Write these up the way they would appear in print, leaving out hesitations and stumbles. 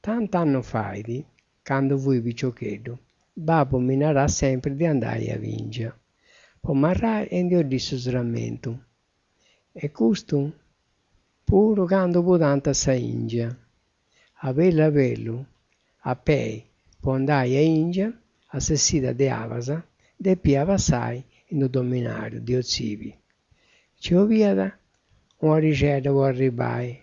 Tant'anno fai, quando vui piccioccheddu, babbo mi narrà sempre di andare a Vingia. Poi marrà e io disse sramento. E questo pure quando fu tanta sa India. A bello, a pei, può andare a India, a sessida de Avasa, de pia passai in un dominario di Ozivi. Ci ovviada, una ricetta può arrivare.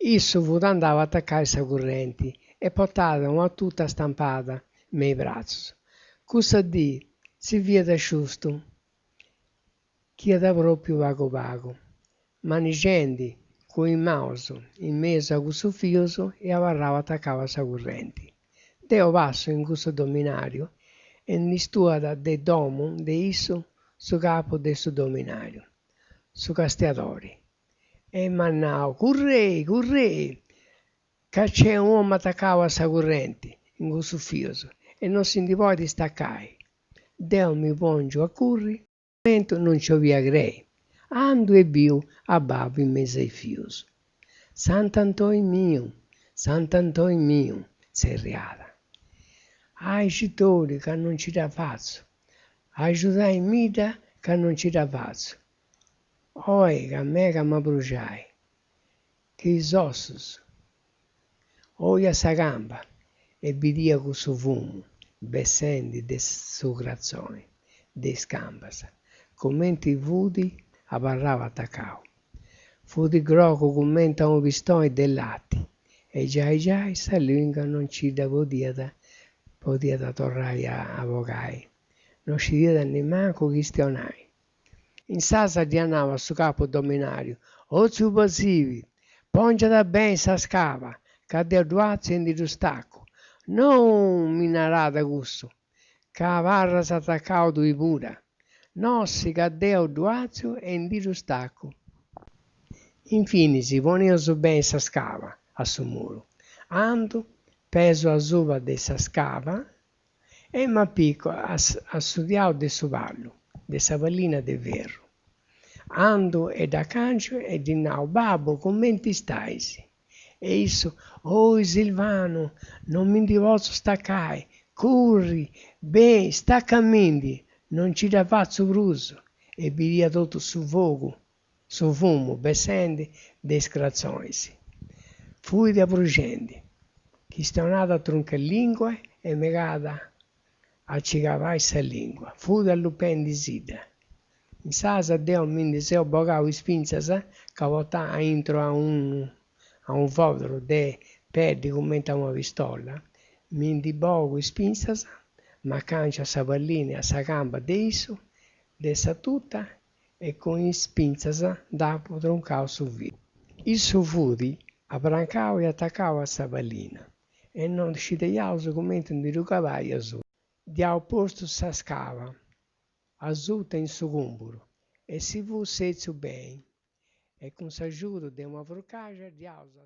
Isso fu andava a attaccare sa correnti e portava una tutta stampata nei bracci. Cosa di si via da giusto, che da proprio vago, maneggiando con il mouse in mezzo a questo fioso e avarrava attaccava sa correnti. Deo passo in questo dominario e n'istuada de domo de isso su capo de su dominario, su castiatori. E mannao, currei, che c'è un uomo attaccava a sa corrente in questo fioso e non si può distaccare. Deo mi pongio a curri, non ci via grei. Ando e bio a babbo in mezzo ai fioso. Sant'Antonio mio, serriata. Ai citori che non ci da faccio, aiutai mita che non ci da faccio. Oi, che a me che mi bruciai, che i ossos, oi a sa gamba, e vidia con su fumo, bessendi de su grazzone, de scambas, commenti vudi a parlava attaccao. Fu di groco commenta un pistone de lati, e già sa lingua non ci da podia tornare a vogai, non ci dia nemmeno questionai. In sasa di andava su capo dominario, ozio passivi, pongia da ben sa scava, cadde duazzi in di stacco, non minarada gusto, cavarra s'attaccao dui pura, nossi caddeo duazio e in di stacco. Infine si poneva su ben sa scava, a su muro, ando, peso a suva de sa scava, e ma picco a studiare de su vallo, de sa pallina de ferro. Ando e da cancio e di nao, babbo, commenti staisi? E isso, oi Silvano, non mi posso staccare, corri, beh, stacca mindi, non ci da faccio bruso, e via tutto su fumo, bessendi, de scrazzonisi. Fui da brucendi, chi stonata a tronca e megada a cigavai sa lingua, fui da lupendi sida. In sasa deo mindi se bogau in spinzasa, cavotà intro a un fodero de perdi commenta una pistola, mindi bogo in spinzasa, ma cancia sa pallina a sa gamba de isso, de sa tutta, e con in spinzasa dopo troncao su via. Il suo fudi abbrancao e attaccao a sa pallina, e non ci deiao commenta di rucavai a su. Diao posto sa scava, azuta in su cumburo, e si fu sezzo bem, e con s'ajuda de uma vrocagem de alza